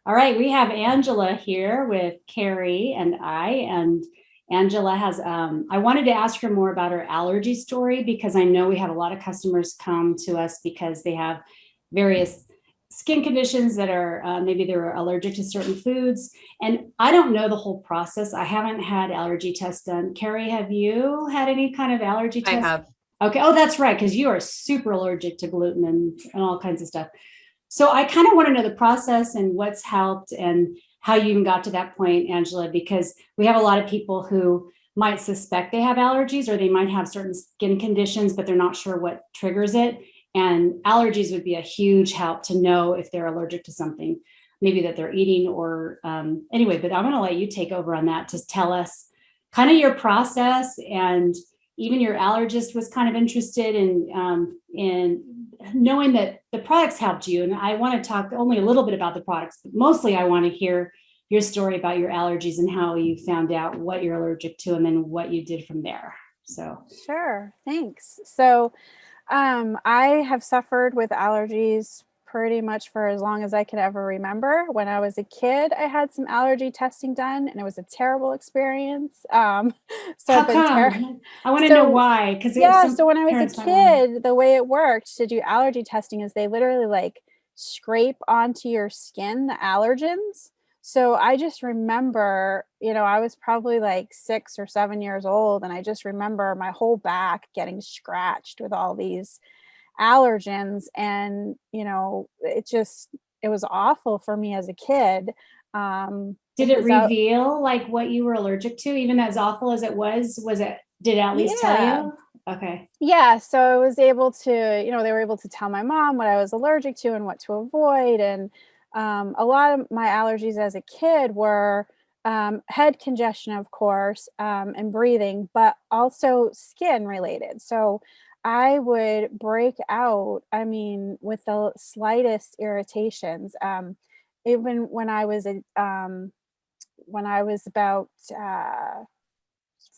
All right, we have Angela here with Kerry and Angela has, I wanted to ask her more about her allergy story because I know we have a lot of customers come to us because they have various skin conditions that are, maybe they're allergic to certain foods. And I don't know the whole process. I haven't had allergy tests done. Kerry, have you had any kind of allergy I test? have. Okay. Oh, that's right. Because you are super allergic to gluten and all kinds of stuff. So I kind of want to know the process and what's helped and how you even got to that point, Angela, because we have a lot of people who might suspect they have allergies or they might have certain skin conditions, but they're not sure what triggers it. And allergies would be a huge help to know if they're allergic to something, maybe that they're eating or anyway, but I'm going to let you take over on that to tell us kind of your process. And even your allergist was kind of interested in knowing that the products helped you. And I want to talk only a little bit about the products, but mostly I want to hear your story about your allergies and how you found out what you're allergic to and then what you did from there. So, Sure, thanks. I have suffered with allergies pretty much for as long as I can ever remember. When I was a kid, I had some allergy testing done, and it was a terrible experience. So how I've been come? I want to know so why, because yeah. some So when I was a parents might want to. kid, the way it worked to do allergy testing is they literally like scrape onto your skin the allergens. So I just remember, I was probably like 6 or 7 years old, and I just remember my whole back getting scratched with all these allergens. And, it was awful for me as a kid. Did it Because I, reveal like what you were allergic to, even as awful as it was it, did it at least tell yeah. you? Okay. Yeah, so I was able to, they were able to tell my mom what I was allergic to and what to avoid. And a lot of my allergies as a kid were head congestion, of course, and breathing, but also skin related. So I would break out, I mean, with the slightest irritations. Even when I was about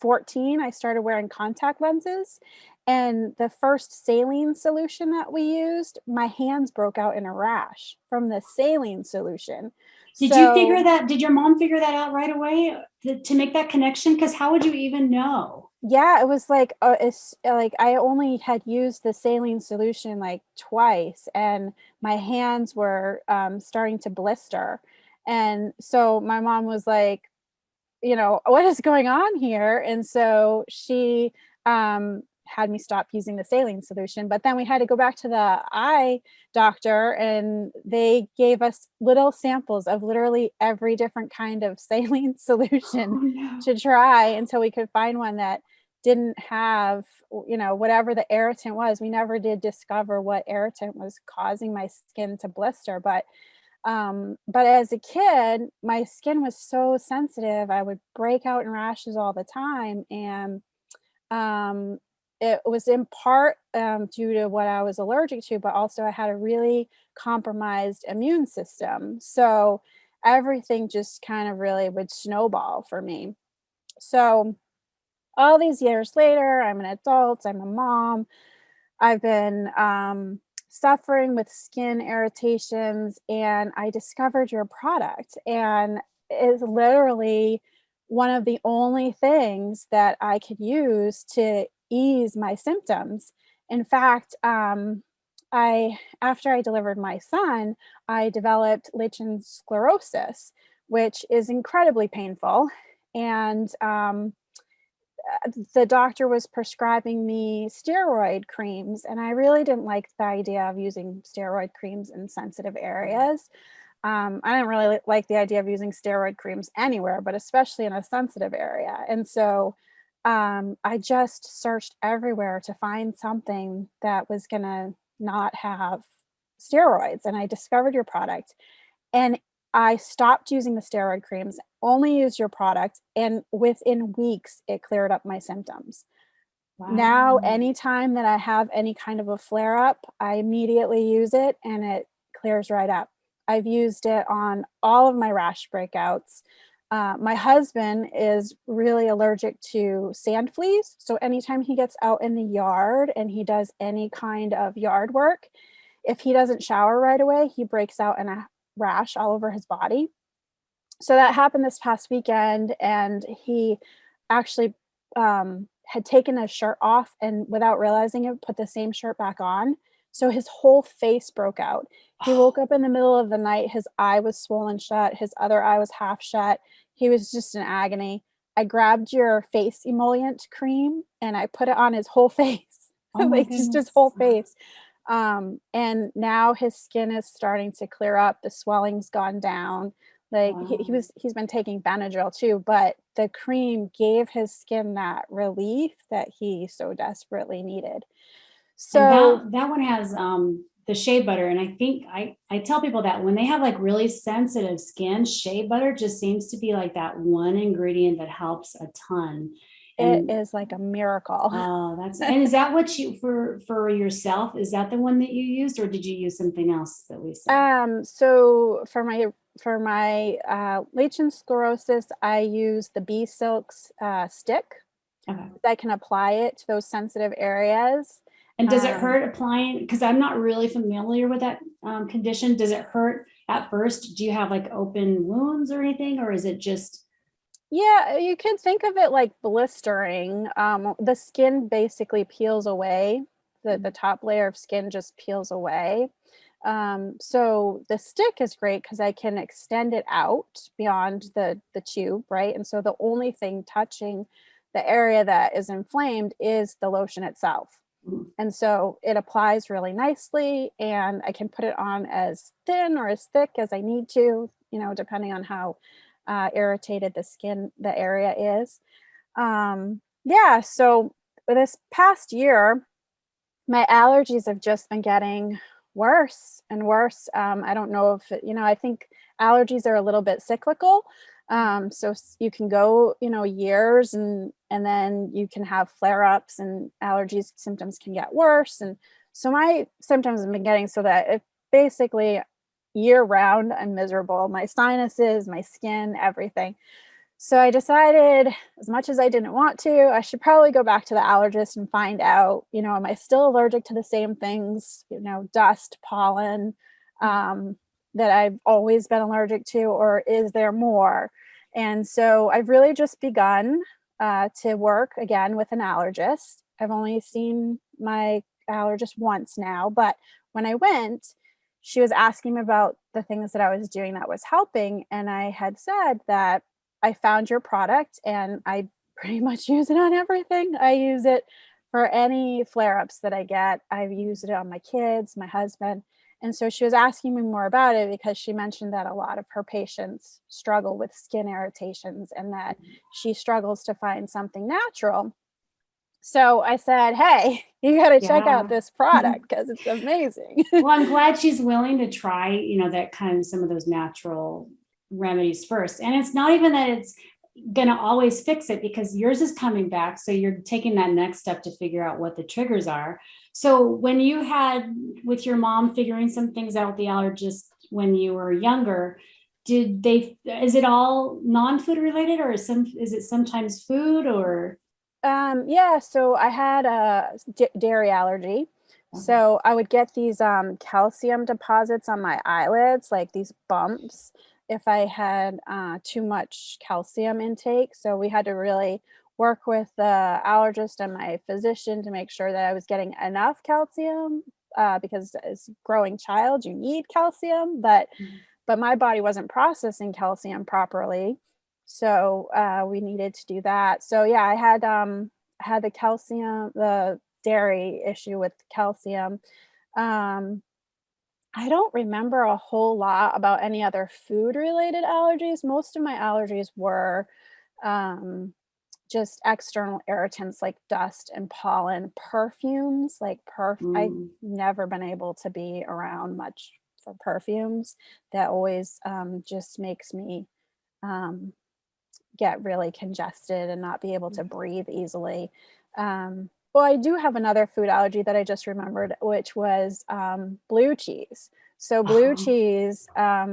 14, I started wearing contact lenses. And the first saline solution that we used, my hands broke out in a rash from the saline solution. Did you figure So, that? Did your mom figure that out right away to make that connection? Because how would you even know? yeah, it was like it's like I only had used the saline solution like twice, and my hands were starting to blister. And so my mom was like, what is going on here? And so she had me stop using the saline solution. But then we had to go back to the eye doctor, and they gave us little samples of literally every different kind of saline Oh solution no. to try until we could find one that didn't have, whatever the irritant was. We never did discover what irritant was causing my skin to blister, but as a kid, my skin was so sensitive. I would break out in rashes all the time. And um, it was in part due to what I was allergic to, but also I had a really compromised immune system. So everything just kind of really would snowball for me. So all these years later, I'm an adult, I'm a mom, I've been suffering with skin irritations, and I discovered your product, and it's literally one of the only things that I could use to ease my symptoms. In fact, I after I delivered my son, I developed lichen sclerosus, which is incredibly painful, and the doctor was prescribing me steroid creams, and I really didn't like the idea of using steroid creams in sensitive areas. I didn't really like the idea of using steroid creams anywhere, but especially in a sensitive area. And so I just searched everywhere to find something that was going to not have steroids. And I discovered your product. And I stopped using the steroid creams, only used your product, and within weeks, it cleared up my symptoms. Now, Wow. anytime that I have any kind of a flare up, I immediately use it and it clears right up. I've used it on all of my rash breakouts. My husband is really allergic to sand fleas. So, anytime he gets out in the yard and he does any kind of yard work, if he doesn't shower right away, he breaks out in a rash all over his body. So that happened this past weekend, and he actually had taken his shirt off and without realizing it, put the same shirt back on. So his whole face broke out. He woke up in the middle of the night. His eye was swollen shut. His other eye was half shut. He was just in agony. I grabbed your face emollient cream and I put it on his whole face, Oh my like just his goodness. whole face. And now his skin is starting to clear up. The swelling's gone down. Like Wow. he's been taking Benadryl too, but the cream gave his skin that relief that he so desperately needed. And So that one has the shea butter. And I think I tell people that when they have like really sensitive skin, shea butter just seems to be like that one ingredient that helps a ton. it And is like a miracle. oh, that's, and is that what you, for yourself, is that the one that you used, or did you use something else that we said? So for my lichen sclerosus, I use the bee silks stick. Okay. I can apply it to those sensitive areas. And does it Um, hurt applying? Because I'm not really familiar with that condition. Does it hurt at first? Do you have like open wounds or anything, or is it just? Yeah, you could think of it like blistering. The skin basically peels away. The top layer of skin just peels away. So the stick is great because I can extend it out beyond the tube, right? And so the only thing touching the area that is inflamed is the lotion itself. And so it applies really nicely, and I can put it on as thin or as thick as I need to, depending on how irritated the area is. Yeah, so this past year, my allergies have just been getting worse and worse. I don't know if, I think allergies are a little bit cyclical. So you can go, years and then you can have flare ups and allergies symptoms can get worse. And so my symptoms have been getting so that it basically year round, I'm miserable. My sinuses, my skin, everything. So I decided, as much as I didn't want to, I should probably go back to the allergist and find out, am I still allergic to the same things, dust, pollen, that I've always been allergic to, or is there more? And so I've really just begun to work again with an allergist. I've only seen my allergist once now, but when I went, she was asking me about the things that I was doing that was helping. And I had said that I found your product and I pretty much use it on everything. I use it for any flare ups that I get. I've used it on my kids, my husband. And so she was asking me more about it because she mentioned that a lot of her patients struggle with skin irritations and that she struggles to find something natural. So I said, hey, you got to check out Yeah. this product because it's amazing. Well, I'm glad she's willing to try, that kind of some of those natural remedies first. And it's not even that it's going to always fix it, because yours is coming back. So you're taking that next step to figure out what the triggers are. So when you had with your mom figuring some things out with the allergist when you were younger, is it all non-food related, or is it sometimes food, or? Yeah, so I had a dairy allergy. Okay. So I would get these calcium deposits on my eyelids, like these bumps, if I had too much calcium intake. So we had to really work with the allergist and my physician to make sure that I was getting enough calcium, because as a growing child, you need calcium, but my body wasn't processing calcium properly. So we needed to do that. So yeah, I had the calcium, the dairy issue with calcium. Um, I don't remember a whole lot about any other food related allergies. Most of my allergies were um, just external irritants like dust and pollen, perfumes, like I've Mm. never been able to be around much for perfumes. That always just makes me um, get really congested and not be able to breathe easily. Well, I do have another food allergy that I just remembered, which was blue cheese. So blue Oh, cheese, I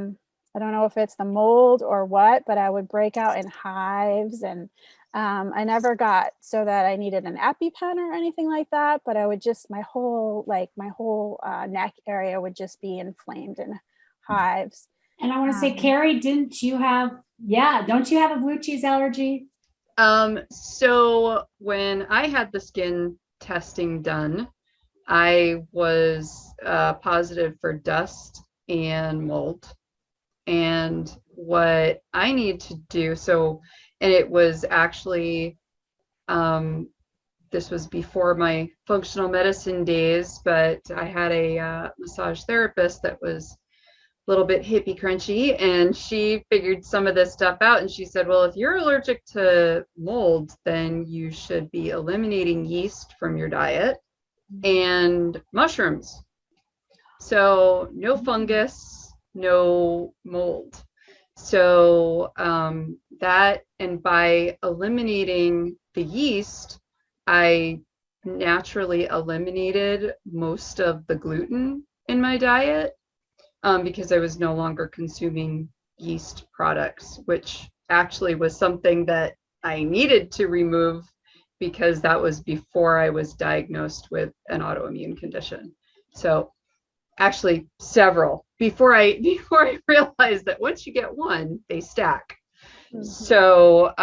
don't know if it's the mold or what, but I would break out in hives, and I never got so that I needed an EpiPen or anything like that, but I would just, my whole neck area would just be inflamed in hives. And I want to say, Kerry, don't you have a blue cheese allergy? So when I had the skin testing done, I was positive for dust and mold. And what I need to do, and it was actually, this was before my functional medicine days, but I had a massage therapist that was little bit hippie crunchy, and she figured some of this stuff out, and she said, well, if you're allergic to mold, then you should be eliminating yeast from your diet and mushrooms. So no fungus, no mold. So that, and by eliminating the yeast, I naturally eliminated most of the gluten in my diet, because I was no longer consuming yeast products, which actually was something that I needed to remove because that was before I was diagnosed with an autoimmune condition. So actually several before I realized that once you get one, they stack. Mm-hmm. So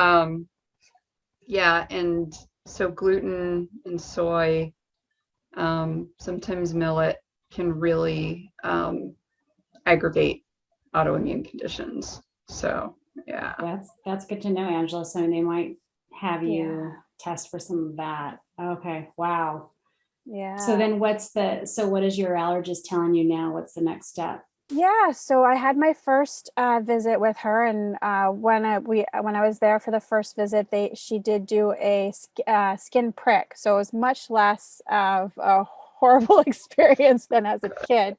yeah, and so gluten and soy, sometimes millet can really aggravate autoimmune conditions. So yeah, that's good to know, Angela. So they might have you test for some of that. Okay, wow. Yeah. So then what is your allergist telling you now? What's the next step? Yeah, so I had my first visit with her, and when I was there for the first visit, she did do a skin prick, so it was much less of a horrible experience than as a kid.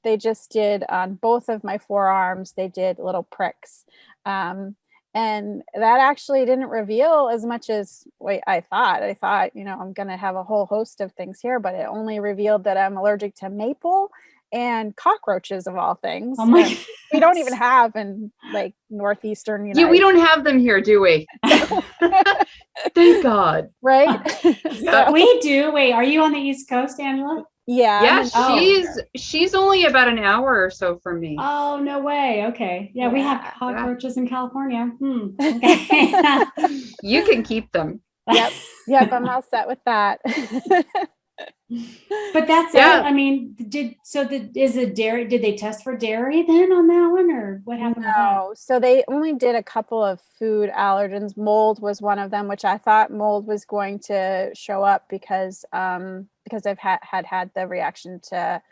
They just did on both of my forearms, they did little pricks, and that actually didn't reveal as much as I thought. I thought, I'm going to have a whole host of things here, but it only revealed that I'm allergic to maple and cockroaches, of all things. Oh my! We don't even have in like northeastern United. Yeah, we don't have them here, do we? Thank God. Right? So, we do. Wait, are you on the East Coast, Angela? Yeah. She's only about an hour or so from me. Oh, no way. Okay. Yeah, we have cockroaches in California. Okay. You can keep them. Yep, I'm all set with that. But that's it. I mean, did they test for dairy then on that one, or what happened? No, so they only did a couple of food allergens. Mold was one of them, which I thought mold was going to show up because I've had the reaction to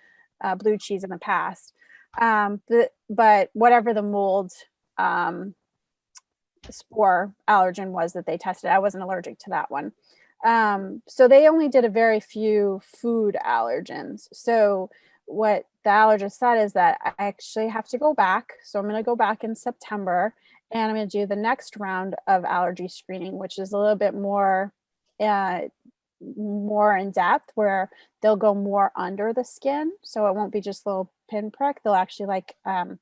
blue cheese in the past. But whatever the mold spore allergen was that they tested, I wasn't allergic to that one. So they only did a very few food allergens. So what the allergist said is that I actually have to go back. So I'm going to go back in September, and I'm going to do the next round of allergy screening, which is a little bit more in depth, where they'll go more under the skin. So it won't be just a little pinprick. They'll actually I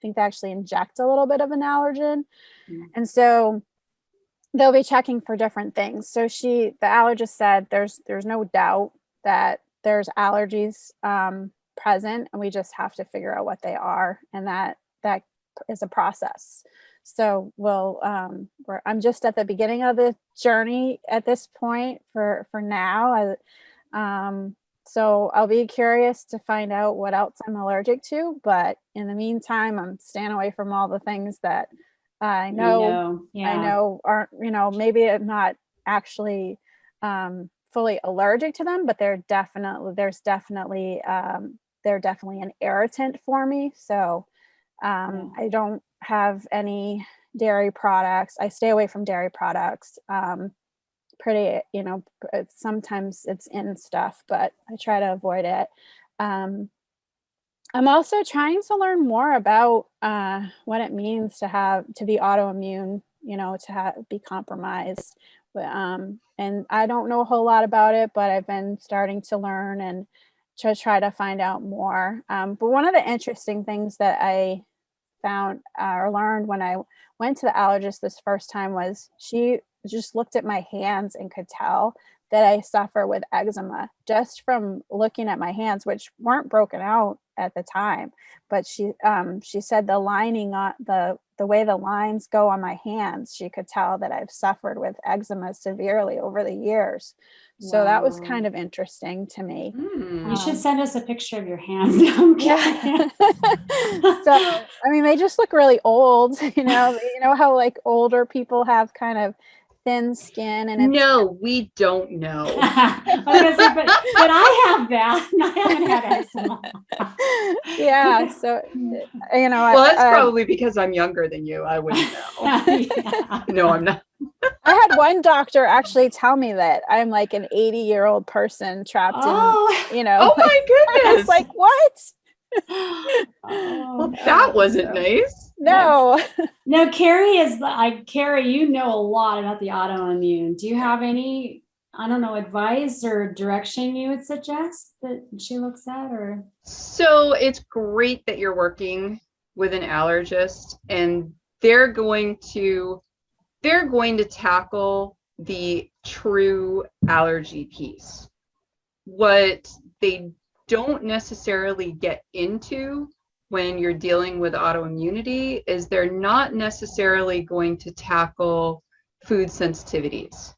think they actually inject a little bit of an allergen. Mm-hmm. And so they'll be checking for different things. So the allergist said there's no doubt that there's allergies present, and we just have to figure out what they are, and that is a process. So I'm just at the beginning of the journey at this point for now. So I'll be curious to find out what else I'm allergic to, but in the meantime, I'm staying away from all the things that I know aren't, maybe I'm not actually fully allergic to them, but they're definitely an irritant for me. So I don't have any dairy products. I stay away from dairy products. Sometimes it's in stuff, but I try to avoid it. I'm also trying to learn more about what it means to be autoimmune, be compromised. And I don't know a whole lot about it, but I've been starting to learn and to try to find out more. But one of the interesting things that I found or learned when I went to the allergist this first time was she just looked at my hands and could tell that I suffer with eczema just from looking at my hands, which weren't broken out at the time, but she said the lining on the way the lines go on my hands, she could tell that I've suffered with eczema severely over the years. So that was Wow. kind of interesting to me. You should send us a picture of your hands. No, I'm kidding. So, I mean, they just look really old, you know how like older people have kind of thin skin, and it's No, we don't know. I was gonna say, but I have that. I haven't had eczema. yeah. So, you know, Well, that's probably because I'm younger than you. I wouldn't know. Yeah. No, I'm not. I had one doctor actually tell me that I'm like an 80-year-old person trapped Oh. in, you know. Oh like, my I goodness. was like, what? Oh, That wasn't nice. No. no, Kerry, you know a lot about the autoimmune. Do you have any, I don't know, advice or direction you would suggest that she looks at, or? So it's great that you're working with an allergist, and they're going to tackle the true allergy piece. What they don't necessarily get into when you're dealing with autoimmunity is they're not necessarily going to tackle food sensitivities.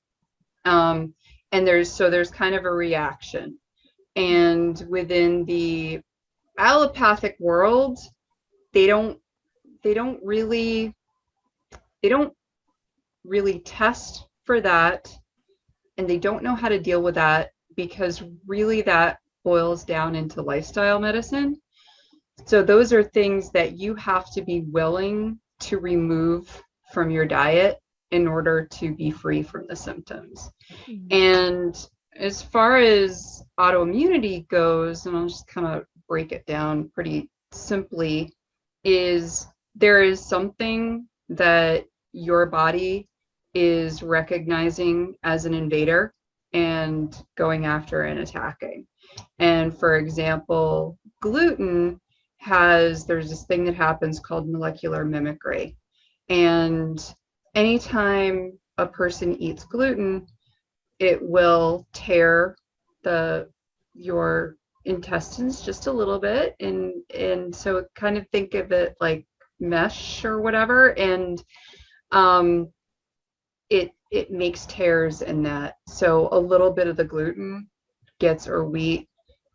And there's kind of a reaction. And within the allopathic world, they don't really test for that, and they don't know how to deal with that, because really that boils down into lifestyle medicine. So those are things that you have to be willing to remove from your diet in order to be free from the symptoms. And as far as autoimmunity goes, and I'll just kind of break it down pretty simply, is there is something that your body is recognizing as an invader and going after and attacking. And for example, gluten there's this thing that happens called molecular mimicry. And anytime a person eats gluten, it will tear your intestines just a little bit. And so kind of think of it like mesh or whatever. And it makes tears in that. So a little bit of the gluten or wheat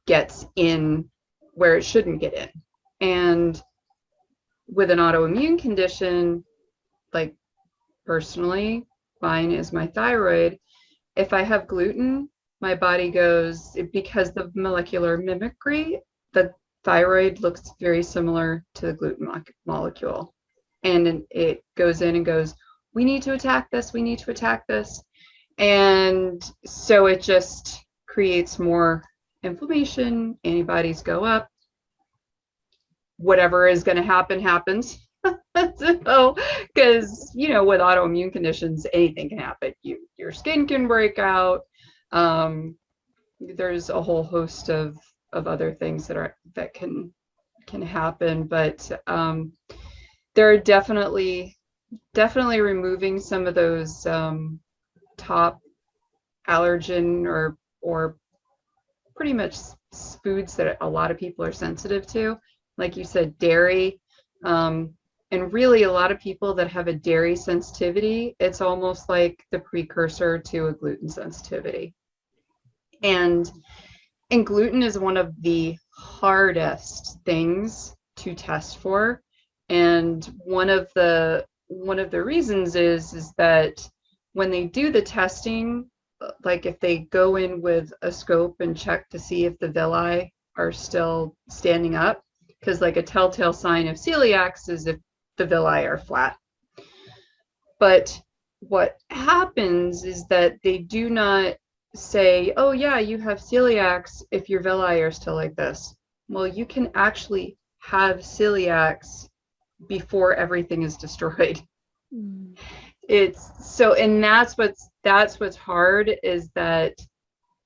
gets in where it shouldn't get in. And with an autoimmune condition, like personally, mine is my thyroid. If I have gluten, my body goes, because the molecular mimicry, the thyroid looks very similar to the gluten molecule. And it goes in and goes, we need to attack this, we need to attack this. And so it just creates more inflammation, antibodies go up, whatever is going to happen happens. So, because with autoimmune conditions, anything can happen. Your skin can break out. There's a whole host of other things that can happen, but there are definitely removing some of those top allergen or pretty much foods that a lot of people are sensitive to, like you said, dairy. And really, a lot of people that have a dairy sensitivity, it's almost like the precursor to a gluten sensitivity. And gluten is one of the hardest things to test for. And one of the reasons is that when they do the testing, like if they go in with a scope and check to see if the villi are still standing up, because like a telltale sign of celiac is if the villi are flat. But what happens is that they do not say, oh yeah, you have celiac if your villi are still like this. Well, you can actually have celiac before everything is destroyed. It's so, and that's what's hard, is that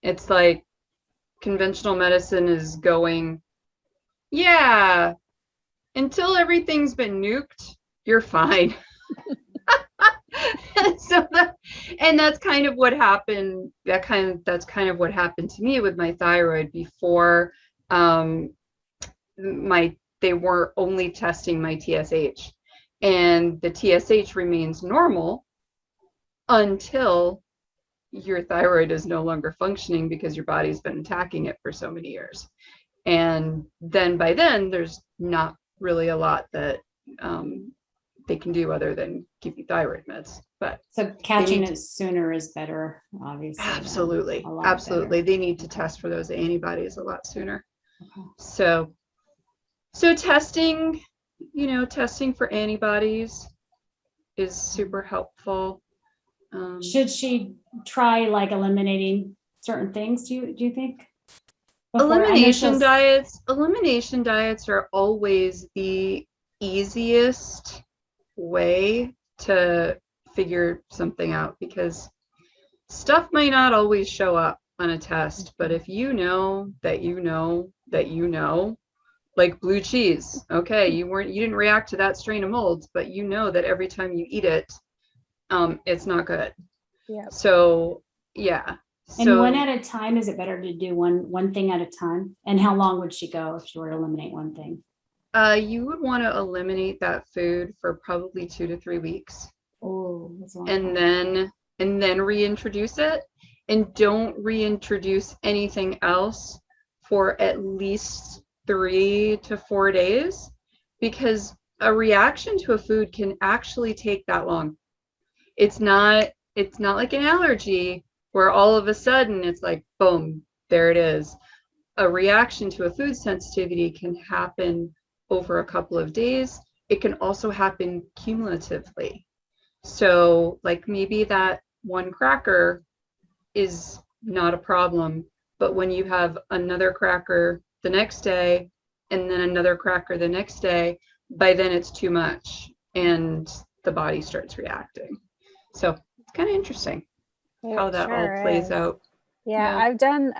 it's like conventional medicine is going, yeah, until everything's been nuked, you're fine. And that's kind of what happened. That's kind of what happened to me with my thyroid before they were only testing my TSH, and the TSH remains normal until your thyroid is no longer functioning because your body's been attacking it for so many years. And then by then, there's not really a lot that they can do other than give you thyroid meds. But so catching it sooner is better, obviously. Absolutely. Absolutely. Better. They need to test for those antibodies a lot sooner. Okay. So testing, testing for antibodies is super helpful. Should she try like eliminating certain things? Do you think? Elimination diets are always the easiest way to figure something out, because stuff might not always show up on a test, but if you know that you know that you know, like blue cheese, okay, you didn't react to that strain of molds, but you know that every time you eat it, it's not good. Yeah. So yeah. And one at a time, is it better to do one thing at a time? And how long would she go if she were to eliminate one thing? You would want to eliminate that food for probably 2 to 3 weeks. Oh, that's a long time. And then reintroduce it, and don't reintroduce anything else for at least 3 to 4 days, because a reaction to a food can actually take that long. It's not like an allergy where all of a sudden it's like, boom, there it is. A reaction to a food sensitivity can happen over a couple of days. It can also happen cumulatively. So like maybe that one cracker is not a problem, but when you have another cracker the next day and then another cracker the next day, by then it's too much and the body starts reacting. So it's kind of interesting how that all plays out. Yeah, I've done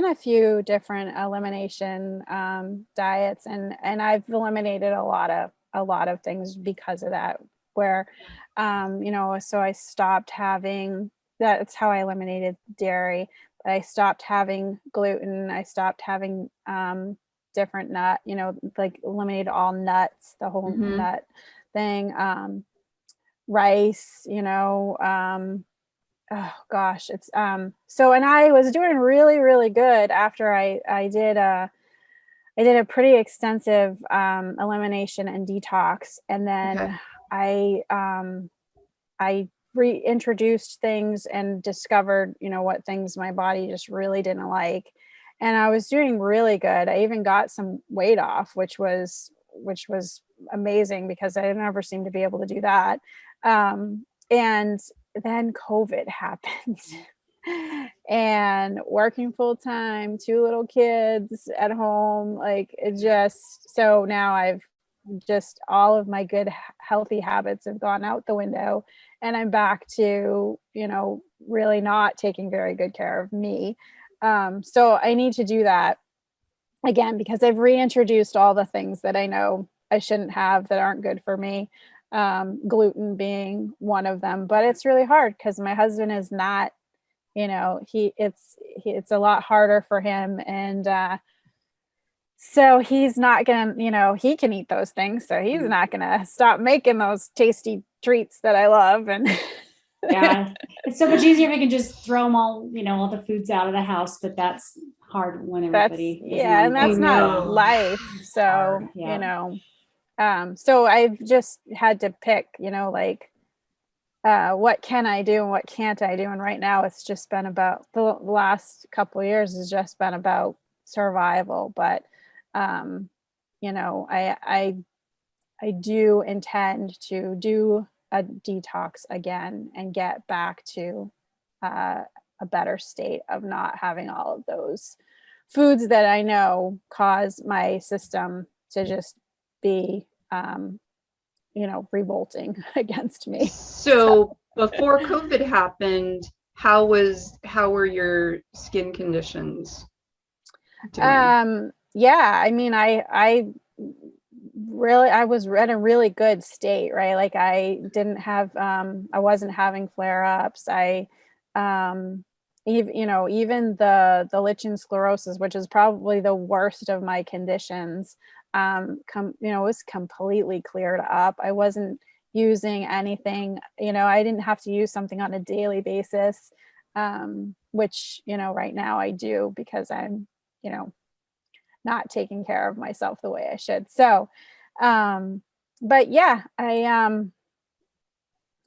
a few different elimination diets, and I've eliminated a lot of things because of that, where so I stopped having, that's how I eliminated dairy. I stopped having gluten. I stopped having different nut, like eliminated all nuts, the whole nut thing, rice, oh gosh, it's so, and I was doing really, really good after I did a pretty extensive elimination and detox, and then I reintroduced things and discovered, what things my body just really didn't like, and I was doing really good. I even got some weight off, which was amazing, because I never seemed to be able to do that. And then COVID happened, and working full time, 2 little kids at home, like it just, so now I've just, all of my good healthy habits have gone out the window, and I'm back to, really not taking very good care of me. So I need to do that again, because I've reintroduced all the things that I know I shouldn't have, that aren't good for me. Gluten being one of them, but it's really hard because my husband is not, it's a lot harder for him. And, so he's not gonna, he can eat those things. So he's not gonna stop making those tasty treats that I love. And yeah, it's so much easier if we can just throw them all, all the foods out of the house, but that's hard when everybody and that's not life. So, so I've just had to pick, like, what can I do and what can't I do? And right now it's just been about, the last couple of years has just been about survival. But, I do intend to do a detox again and get back to a better state of not having all of those foods that I know cause my system to just be, revolting against me. So before COVID happened, how were your skin conditions doing? Yeah, I mean, I was in a really good state, right? Like I didn't have, I wasn't having flare-ups. I even the lichen sclerosus, which is probably the worst of my conditions, was completely cleared up. I wasn't using anything, I didn't have to use something on a daily basis, which, right now I do because I'm, not taking care of myself the way I should. So, but yeah,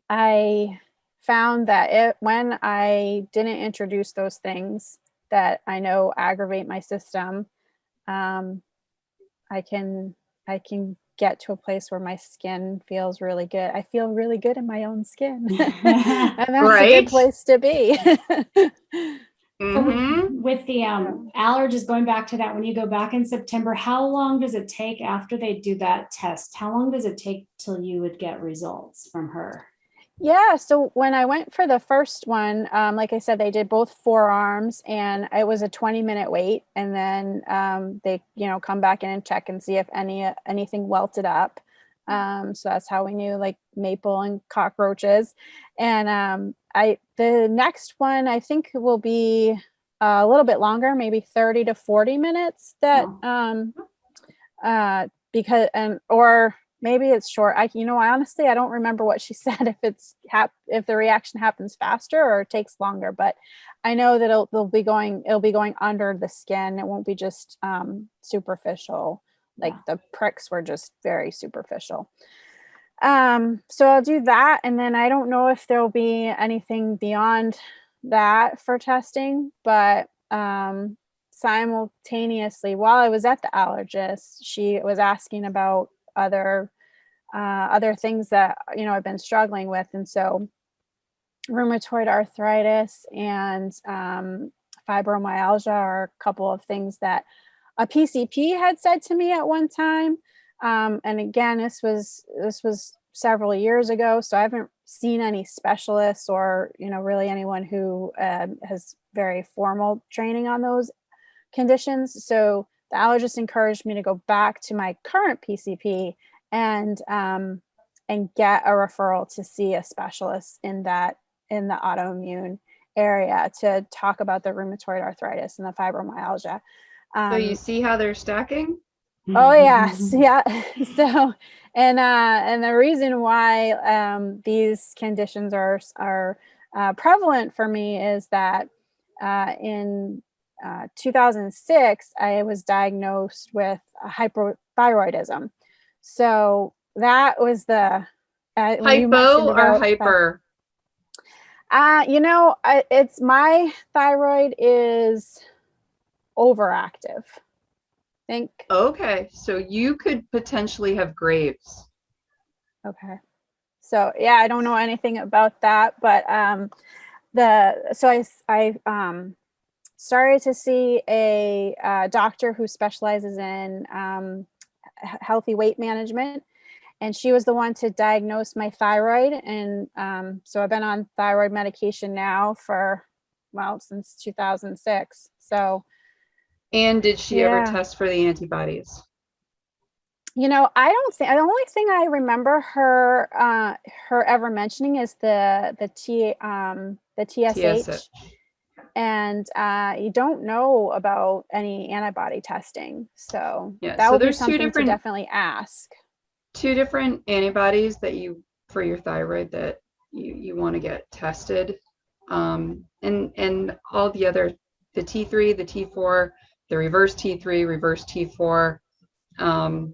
I found that when I didn't introduce those things that I know aggravate my system, I can get to a place where my skin feels really good. I feel really good in my own skin. And that's a good Right? place to be. Mm-hmm. With the allergies, going back to that, when you go back in September, how long does it take after they do that test? How long does it take till you would get results from her? Yeah. So when I went for the first one, like I said, they did both forearms, and it was a 20-minute wait. And then they, come back in and check and see if anything welted up. So that's how we knew, like, maple and cockroaches. And the next one, I think, will be a little bit longer, maybe 30 to 40 minutes. That because or maybe it's short. I honestly, I don't remember what she said, if the reaction happens faster or takes longer, but I know that it'll be going under the skin. It won't be just superficial. Like the pricks were just very superficial. So I'll do that. And then I don't know if there'll be anything beyond that for testing, but simultaneously, while I was at the allergist, she was asking about other things that, I've been struggling with. And so rheumatoid arthritis and fibromyalgia are a couple of things that a PCP had said to me at one time. And again, this was several years ago, so I haven't seen any specialists or, really anyone who has very formal training on those conditions. So the allergist encouraged me to go back to my current PCP and get a referral to see a specialist in the autoimmune area to talk about the rheumatoid arthritis and the fibromyalgia. So you see how they're stacking? Oh yes, yeah. So, and the reason why these conditions are prevalent for me is that in 2006, I was diagnosed with hypothyroidism. So that was the hypo or hyper? It's my thyroid is overactive. Think. Okay, so you could potentially have Graves. Okay. So yeah, I don't know anything about that, but I started to see a doctor who specializes in healthy weight management, and she was the one to diagnose my thyroid. And so I've been on thyroid medication now since 2006. So. And did she ever test for the antibodies? I don't think, the only thing I remember her ever mentioning is the TSH. And you don't know about any antibody testing. So that would be something to definitely ask. Two different antibodies for your thyroid that you want to get tested. And all the other, the T3, the T4, the reverse T3, reverse T4, the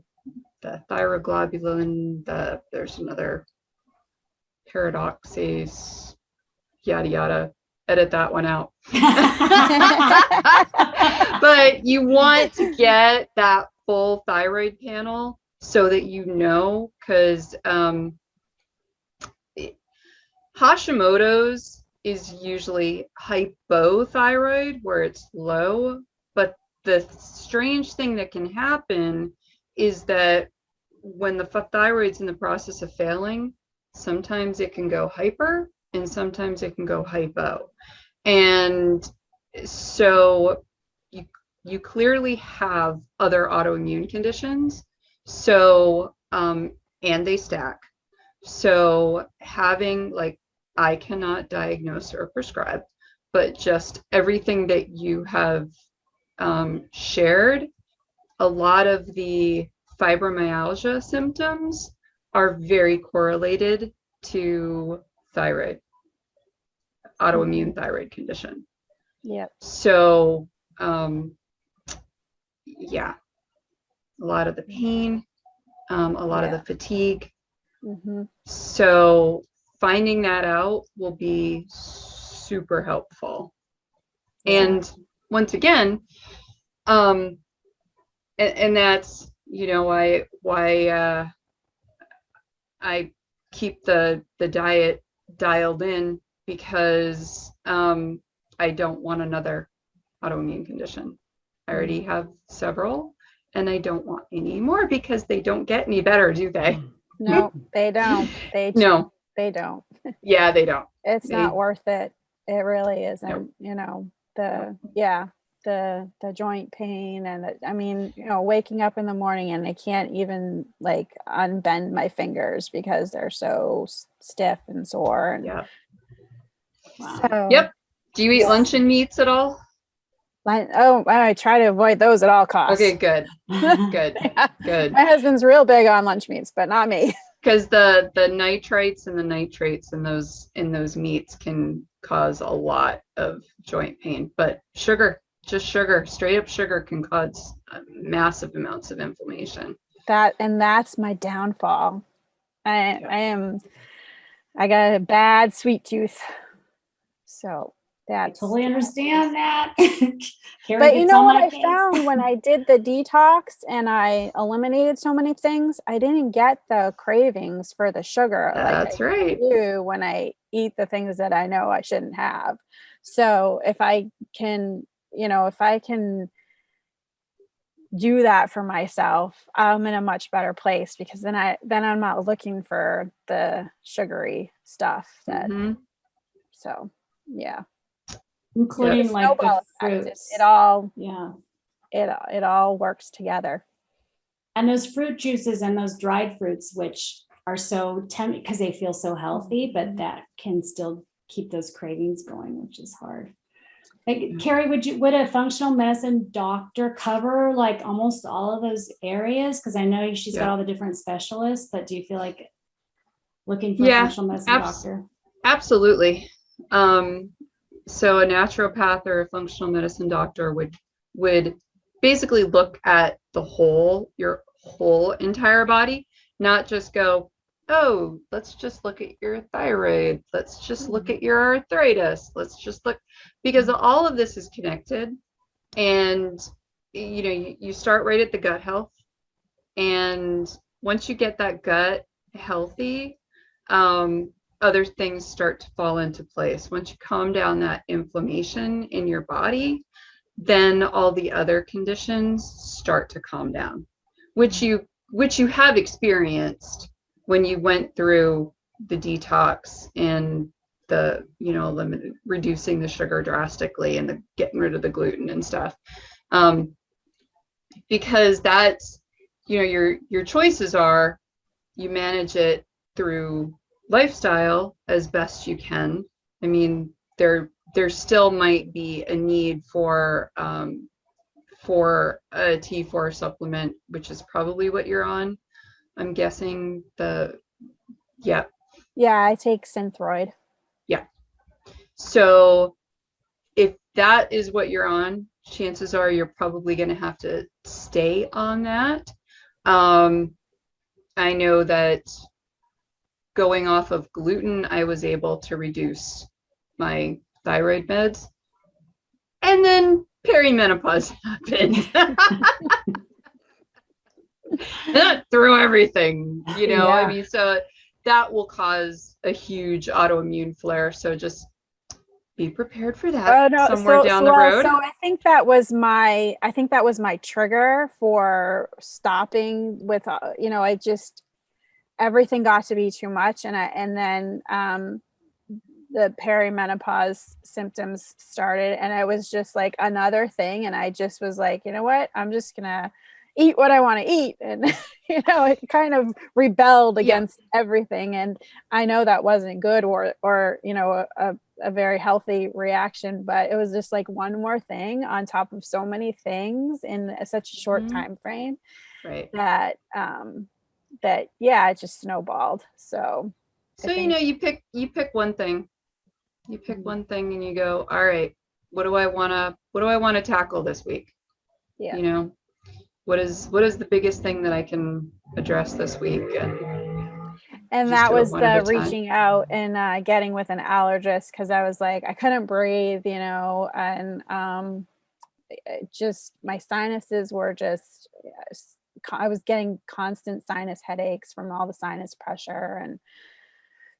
thyroglobulin, there's another paradoxase, yada yada. Edit that one out. But you want to get that full thyroid panel so that because Hashimoto's is usually hypothyroid, where it's low. But the strange thing that can happen is that when the thyroid's in the process of failing, sometimes it can go hyper and sometimes it can go hypo. And so you clearly have other autoimmune conditions. So, and they stack. So having, I cannot diagnose or prescribe, but just everything that you have shared, a lot of the fibromyalgia symptoms are very correlated to thyroid, autoimmune thyroid condition. Yep. So, yeah, a lot of the pain, a lot of the fatigue. Mm-hmm. So finding that out will be super helpful. And once again, and that's, you know, why I keep the diet dialed in, because I don't want another autoimmune condition. I already have several, and I don't want any more, because they don't get any better, do they? No, they don't. No. They don't. Yeah, they don't. It's not worth it. It really isn't. Nope. You know, the joint pain, and I mean, you know, waking up in the morning and I can't even like unbend my fingers because they're so stiff and sore. And Yeah. so, Yep. Do you eat luncheon meats at all? I try to avoid those at all costs. Okay, good. Good. Yeah. Good. My husband's real big on lunch meats, but not me. Because the nitrites and the nitrates in those meats can cause a lot of joint pain. But sugar, just sugar, straight up sugar, can cause massive amounts of inflammation. That's my downfall. I got a bad sweet tooth. So I totally understand that. But you know what I found when I did the detox and I eliminated so many things, I didn't get the cravings for the sugar. That's like right. I do when I eat the things that I know I shouldn't have. So if I can do that for myself, I'm in a much better place, because then I'm not looking for the sugary stuff that so yeah. Including like the fruits. It all works together. And those fruit juices and those dried fruits, which are so tempting because they feel so healthy, but that can still keep those cravings going, which is hard. Like, Kerry, would a functional medicine doctor cover like almost all of those areas? Because I know she's got all the different specialists, but do you feel like looking for a functional medicine doctor? Absolutely. So a naturopath or a functional medicine doctor would basically look at your whole entire body, not just go, oh, let's just look at your thyroid. Let's just look at your arthritis. Let's just look, because all of this is connected. And, you know, you start right at the gut health. And once you get that gut healthy, other things start to fall into place. Once you calm down that inflammation in your body, then all the other conditions start to calm down, which you have experienced when you went through the detox and the, you know, reducing the sugar drastically and the getting rid of the gluten and stuff. Because that's, you know, your choices are, you manage it through lifestyle as best you can. I mean, there still might be a need for a T4 supplement, which is probably what you're on. I'm guessing Yeah, I take Synthroid. Yeah. So if that is what you're on, chances are you're probably going to have to stay on that. I know that going off of gluten, I was able to reduce my thyroid meds. And then perimenopause happened. That threw everything, you know. I mean, so that will cause a huge autoimmune flare. So just be prepared for that somewhere down the road. So I think that was my trigger for stopping with, you know, everything got to be too much. And then the perimenopause symptoms started, and it was just like another thing. And I just was like, you know what, I'm just gonna eat what I want to eat. And, it kind of rebelled against everything. And I know that wasn't good or, a very healthy reaction, but it was just like one more thing on top of so many things in such a short time frame Right. that, it just snowballed. So you pick one thing. You pick one thing and you go, all right, what do I want to tackle this week? Yeah. What is the biggest thing that I can address this week? And that was the reaching out and getting with an allergist, because I was like, I couldn't breathe, and just my sinuses were just, I was getting constant sinus headaches from all the sinus pressure. And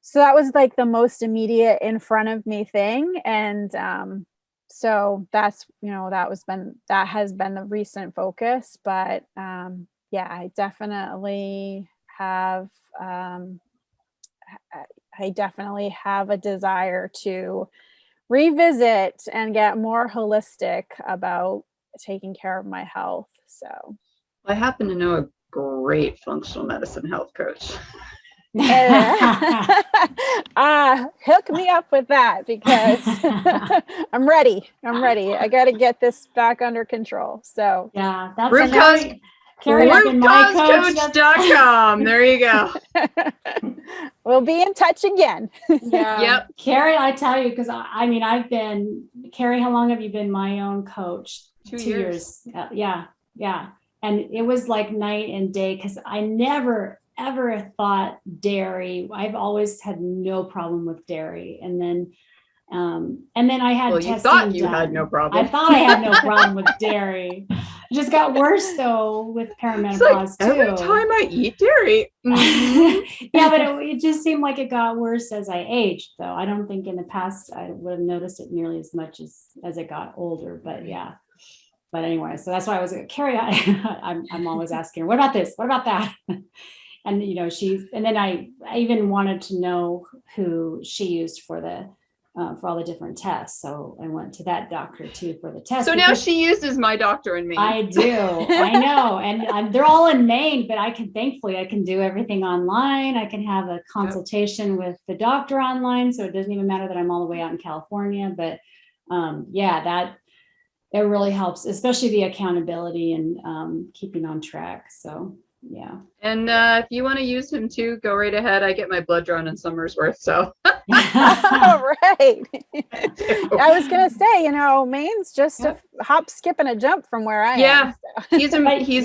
so that was like the most immediate in front of me thing. And so that's, that has been the recent focus. But I definitely have, I definitely have a desire to revisit and get more holistic about taking care of my health. So I happen to know a great functional medicine health coach. Hook me up with that, because I'm ready. I got to get this back under control. So yeah, that's rootcausecoach.com. There you go. We'll be in touch again. Yeah. Yep. Carrie, I tell you, because Carrie, how long have you been my own coach? 2 years. Yeah. And it was like night and day, because I never ever thought dairy. I've always had no problem with dairy. And then I had testing. You thought you done. had no problem. I thought I had no problem with dairy. It just got worse though with perimenopause too. Every time I eat dairy. Yeah, but it just seemed like it got worse as I aged, though. I don't think in the past I would have noticed it nearly as much as it got older. But yeah. But anyway, so that's why I was like, Carrie, I'm always asking her, what about this? What about that? And and then I even wanted to know who she used for all the different tests. So I went to that doctor too for the test. So now she uses my doctor in Maine. I do. I know. And they're all in Maine, but thankfully I can do everything online. I can have a consultation with the doctor online. So it doesn't even matter that I'm all the way out in California, but that it really helps, especially the accountability and keeping on track. So yeah. And if you want to use him too, go right ahead. I get my blood drawn in Somersworth. So right. I was gonna say, Maine's just a hop, skip, and a jump from where I am. So. He's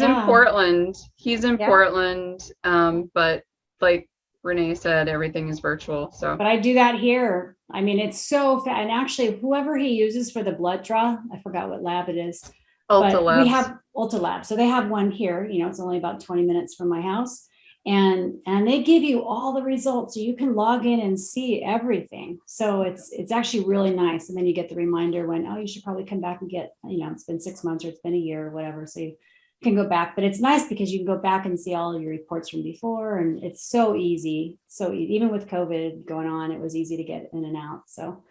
in Portland. He's in Portland. But like Renee said, everything is virtual. So but I do that here. I mean, it's so fast. And actually, whoever he uses for the blood draw, I forgot what lab it is. But we have Ulta Lab. So they have one here, it's only about 20 minutes from my house. And they give you all the results. So you can log in and see everything. So it's actually really nice. And then you get the reminder when, you should probably come back and get, it's been 6 months or it's been a year or whatever. So you can go back, but it's nice because you can go back and see all your reports from before. And it's so easy. Even with COVID going on, it was easy to get in and out. So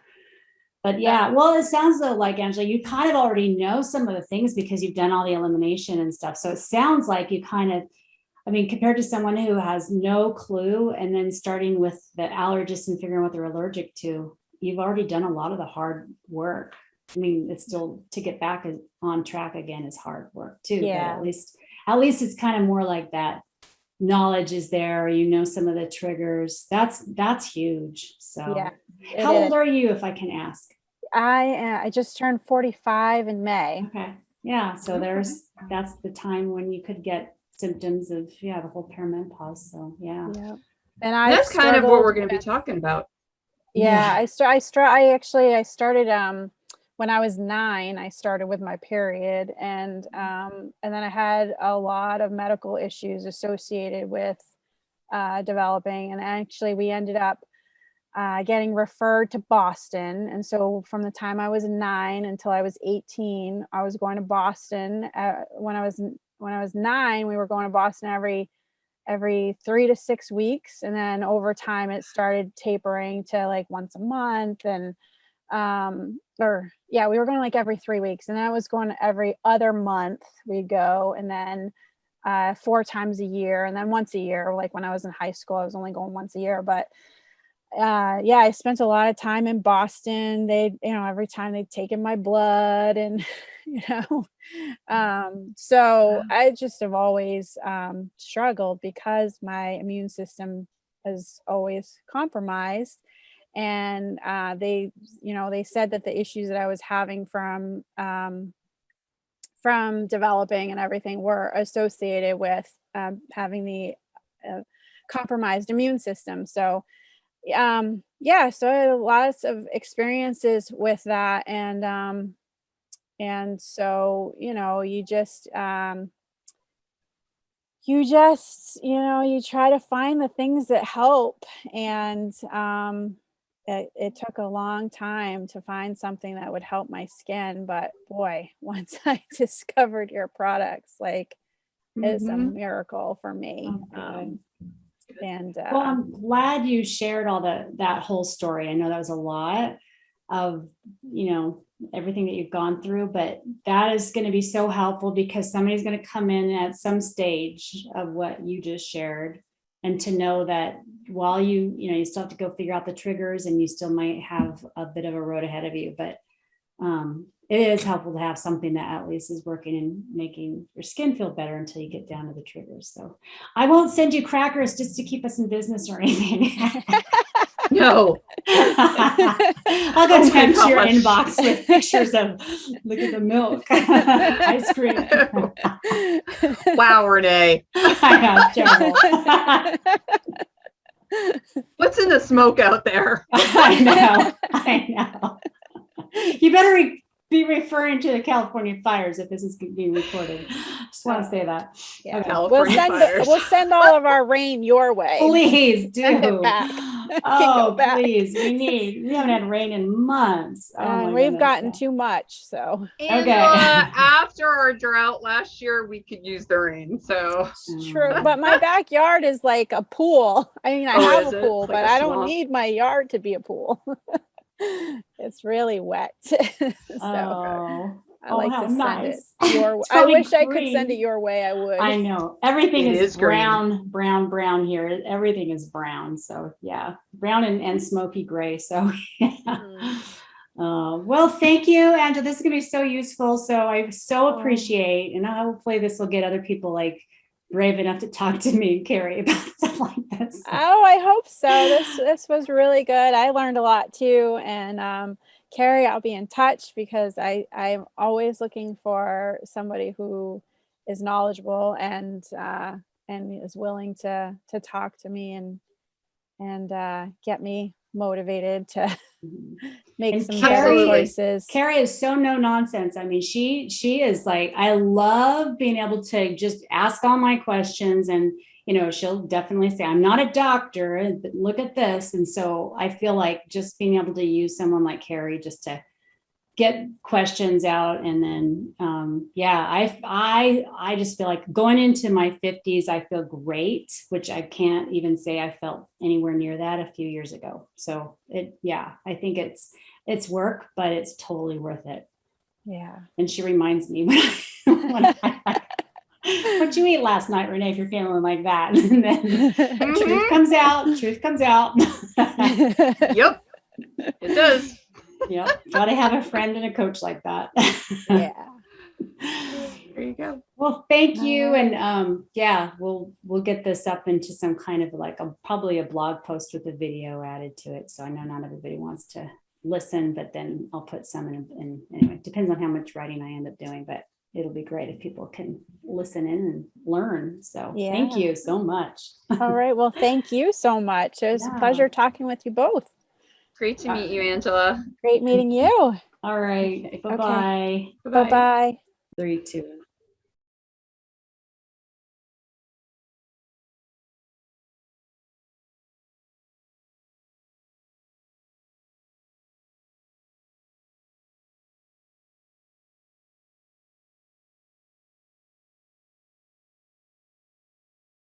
but yeah, well, it sounds though like, Angela, you kind of already know some of the things because you've done all the elimination and stuff. So it sounds like you kind of, compared to someone who has no clue and then starting with the allergist and figuring out what they're allergic to, you've already done a lot of the hard work. It's still to get back on track again is hard work too. Yeah. But at least it's kind of more like that knowledge is there, some of the triggers. That's huge. So yeah, how old are you, if I can ask? I just turned 45 in May. Okay. Yeah. So that's the time when you could get symptoms of the whole perimenopause. So yeah. And that's kind of what we're going to be talking about. Yeah. I started when I was 9. I started with my period, and then I had a lot of medical issues associated with developing, and actually we ended up getting referred to Boston. And so from the time I was 9 until I was 18, I was going to Boston. When I was 9, we were going to Boston every 3 to 6 weeks. And then over time it started tapering to like once a month. And we were going like every 3 weeks. And then I was going every other month we'd go. And then 4 times a year, and then once a year. Like when I was in high school, I was only going once a year. But yeah, I spent a lot of time in Boston. Every time they'd taken my blood, and so I just have always struggled because my immune system is always compromised. And they said that the issues that I was having from developing and everything were associated with having the compromised immune system. So yeah, so I had lots of experiences with that. And so, you try to find the things that help. And it took a long time to find something that would help my skin. But boy, once I discovered your products, like, it's a miracle for me. Oh, and well, I'm glad you shared all that whole story. I know that was a lot of, everything that you've gone through, but that is going to be so helpful because somebody's going to come in at some stage of what you just shared, and to know that while you still have to go figure out the triggers, and you still might have a bit of a road ahead of you, but it is helpful to have something that at least is working and making your skin feel better until you get down to the triggers. So I won't send you crackers just to keep us in business or anything. No. I'll go tempt your inbox with pictures of, look at the milk, ice cream. Wow, Renee. I know, it's terrible. What's in the smoke out there? I know. You better be referring to the California fires if this is being recorded. Just want to say that. Yeah. Okay. We'll send all of our rain your way. Please do. Send it back. Oh, please. We haven't had rain in months. We've gotten too much. So Angela, after our drought last year, we could use the rain. So it's true. But my backyard is like a pool. I mean, I have a pool, but I don't need my yard to be a pool. It's really wet. So I like to send it your way. I wish I could send it your way. I would. I know. Everything is brown here. Everything is brown. So yeah, brown and smoky gray. So yeah. Well, thank you, Angela. This is going to be so useful. So I so appreciate, and hopefully this will get other people like brave enough to talk to me and Kerry about stuff like this. Oh, I hope so. This was really good. I learned a lot too. And Kerry, I'll be in touch because I'm always looking for somebody who is knowledgeable and is willing to talk to me and get me motivated to make some better choices. Kerry is so no nonsense. I mean, she is like, I love being able to just ask all my questions, and she'll definitely say, I'm not a doctor, but look at this. And so I feel like just being able to use someone like Kerry just to get questions out. And then I just feel like going into my 50s, I feel great, which I can't even say I felt anywhere near that a few years ago. So I think it's work, but it's totally worth it. Yeah. And she reminds me when what'd you eat last night, Renee, if you're feeling like that? And then truth comes out. Yep, it does. Yep. Got to have a friend and a coach like that. Yeah. There you go. Well, thank you. And we'll get this up into some kind of like probably a blog post with a video added to it. So I know not everybody wants to listen, but then I'll put some in anyway, depends on how much writing I end up doing, but it'll be great if people can listen in and learn. So thank you so much. All right. Well, thank you so much. It was a pleasure talking with you both. Great to meet you, Angela. Great meeting you. All right. Bye-bye. Okay. Bye-bye. 3, 2.